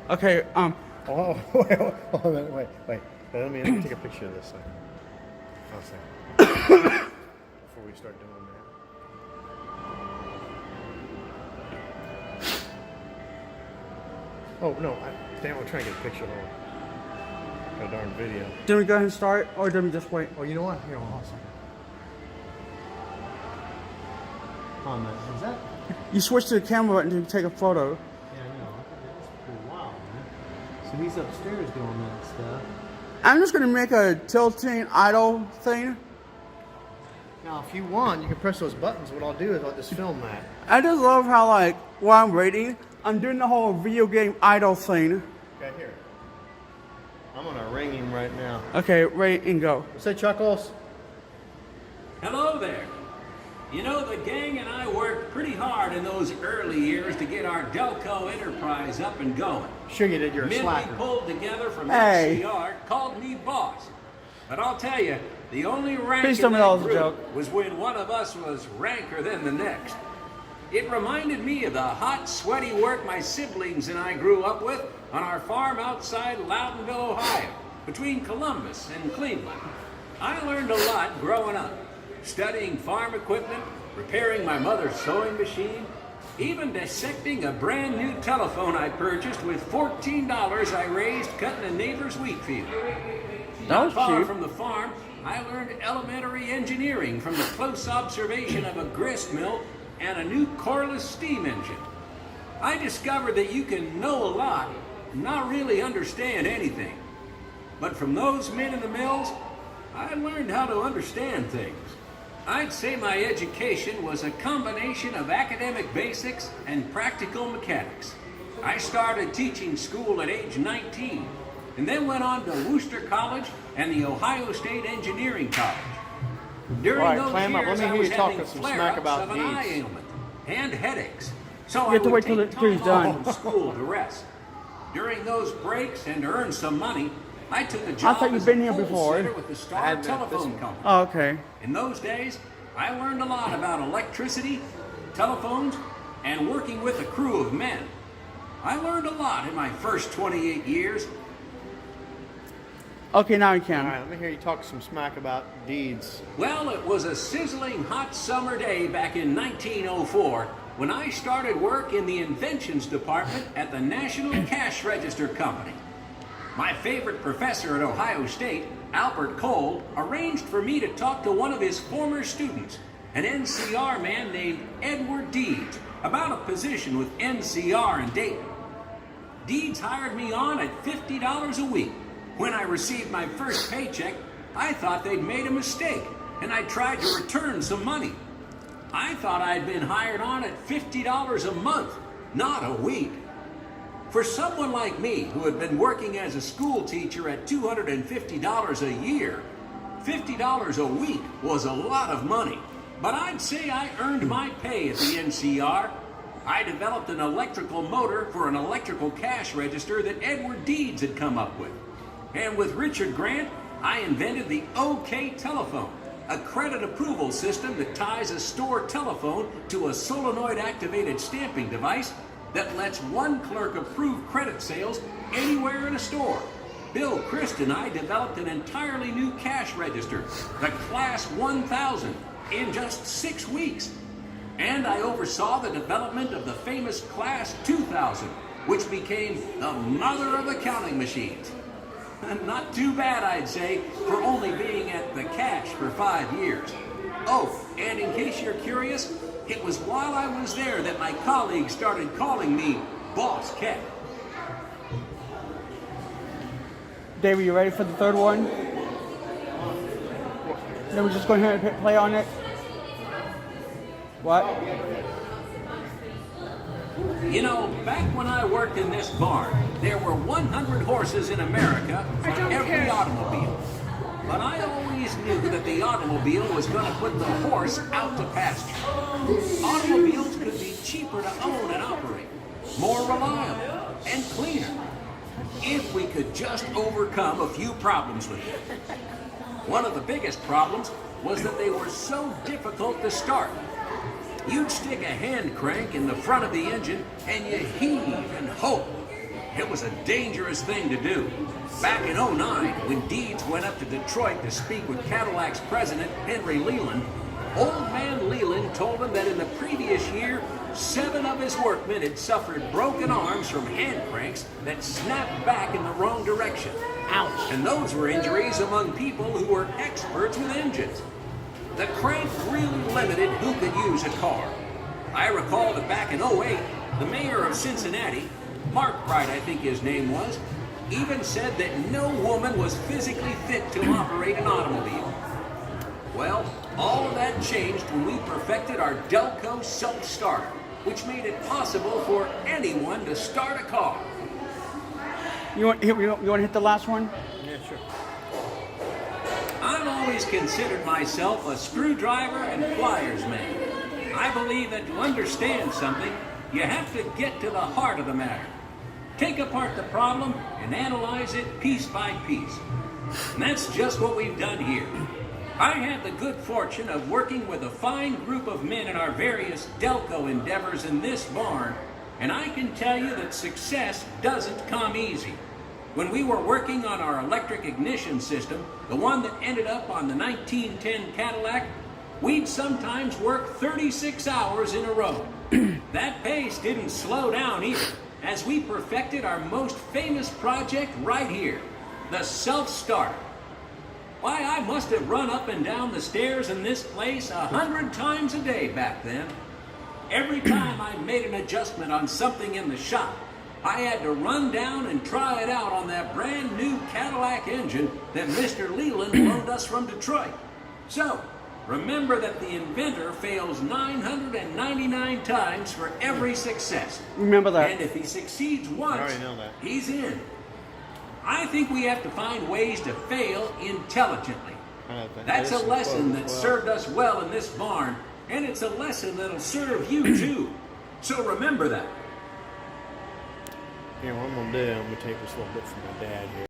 Okay, Oh, wait. Let me take a picture of this thing. One second. Before we start doing that. Oh, no. Damn, I'm trying to get a picture of it. Got a darn video. do we go ahead and start, or do we just wait? Oh, you know what? Here, hold on a second. Oh, man. Is that? You switch to the camera button to take a photo. Yeah, I know. That's pretty wild, man. So he's upstairs doing that stuff. I'm just gonna make a tilting idle thing. Now, if you want, you can press those buttons. What I'll do is I'll just film that. I just love how, like, while I'm waiting, I'm doing the whole video game idle thing. Okay, here. I'm gonna ring him right now. Okay, wait and go. Say, Chuckles. Hello there. You know, the gang and I worked pretty hard in those early years to get our Delco enterprise up and going. Sure you did, you're a Men slacker. we pulled together from Hey. NCR called me boss. But I'll tell you, the only rank Please in tell me that was that a group joke. was when one of us was ranker than the next. It reminded me of the hot, sweaty work my siblings and I grew up with on our farm outside Loudonville, Ohio, between Columbus and Cleveland. I learned a lot growing up, studying farm equipment, repairing my mother's sewing machine, even dissecting a brand new telephone I purchased with $14 I raised cutting a neighbor's wheat field. That Not was far cute. from the farm, I learned elementary engineering from the close observation of a grist mill and a new coreless steam engine. I discovered that you can know a lot, not really understand anything. But from those men in the mills, I learned how to understand things. I'd say my education was a combination of academic basics and practical mechanics. I started teaching school at age 19, and then went on to Worcester College and the Ohio State Engineering College. During All right, those clam up. years, Let me I hear was you talking having some smack flare-ups about of an eye these. ailment and headaches. So You I have to would wait till take till he's time done. off from school to rest. During those breaks and to earn some money, I took a job thought you'd as been a here pole before. sitter with the I Star hadn't met this Telephone one. Company. Oh, okay. In those days, I learned a lot about electricity, telephones, and working with a crew of men. I learned a lot in my first 28 years. Okay, now you All can. right, let me hear you talk some smack about deeds. Well, it was a sizzling hot summer day back in 1904 when I started work in the inventions department at the National Cash Register Company. My favorite professor at Ohio State, Albert Cole, arranged for me to talk to one of his former students, an NCR man named Edward Deeds, about a position with NCR in Dayton. Deeds hired me on at $50 a week. When I received my first paycheck, I thought they'd made a mistake, and I tried to return some money. I thought I'd been hired on at $50 a month, not a week. For someone like me, who had been working as a school teacher at $250 a year, $50 a week was a lot of money. But I'd say I earned my pay at the NCR. I developed an electrical motor for an electrical cash register that Edward Deeds had come up with. And with Richard Grant, I invented the OK telephone, a credit approval system that ties a store telephone to a solenoid-activated stamping device that lets one clerk approve credit sales anywhere in a store. Bill Christ and I developed an entirely new cash register, the Class 1000, in just 6 weeks. And I oversaw the development of the famous Class 2000, which became the mother of the counting machines. Not too bad, I'd say, for only being at the cash for 5 years. Oh, and in case you're curious, it was while I was there that my colleagues started calling me Boss Cat. David, you ready for the third one? Then we're just going ahead and hit play on it. What? You know, back when I worked in this barn, there were 100 horses in America for every automobile. But I always knew that the automobile was going to put the horse out to pasture. Automobiles could be cheaper to own and operate, more reliable, and cleaner, if we could just overcome a few problems with them. One of the biggest problems was that they were so difficult to start. You'd stick a hand crank in the front of the engine and you heave and hope. It was a dangerous thing to do. Back in '09, when Deeds went up to Detroit to speak with Cadillac's president, Henry Leland, Old Man Leland told him that in the previous year, 7 of his workmen had suffered broken arms from hand cranks that snapped back in the wrong direction. Ouch. And those were injuries among people who were experts with engines. The crank really limited who could use a car. I recall that back in '08, the mayor of Cincinnati, Mark Bright I think his name was, even said that no woman was physically fit to operate an automobile. Well, all of that changed when we perfected our Delco self-starter, which made it possible for anyone to start a car. You want to hit the last one? Yeah, sure. I've always considered myself a screwdriver and pliers man. I believe that to understand something, you have to get to the heart of the matter. Take apart the problem and analyze it piece by piece. And that's just what we've done here. I had the good fortune of working with a fine group of men in our various Delco endeavors in this barn, and I can tell you that success doesn't come easy. When we were working on our electric ignition system, the one that ended up on the 1910 Cadillac, we'd sometimes work 36 hours in a row. That pace didn't slow down either, as we perfected our most famous project right here, the self-starter. Why, I must have run up and down the stairs in this place 100 times a day back then. Every time I made an adjustment on something in the shop, I had to run down and try it out on that brand new Cadillac engine that Mr. Leland loaned us from Detroit. So, remember that the inventor fails 999 times for every success. Remember that. And if he succeeds I once, already know that. he's in. I think we have to find ways to fail intelligently. That's a lesson that served us well in this barn, and it's a lesson that'll serve you too. So remember that. Here, what I'm going to do, I'm going to take this little bit from my dad here.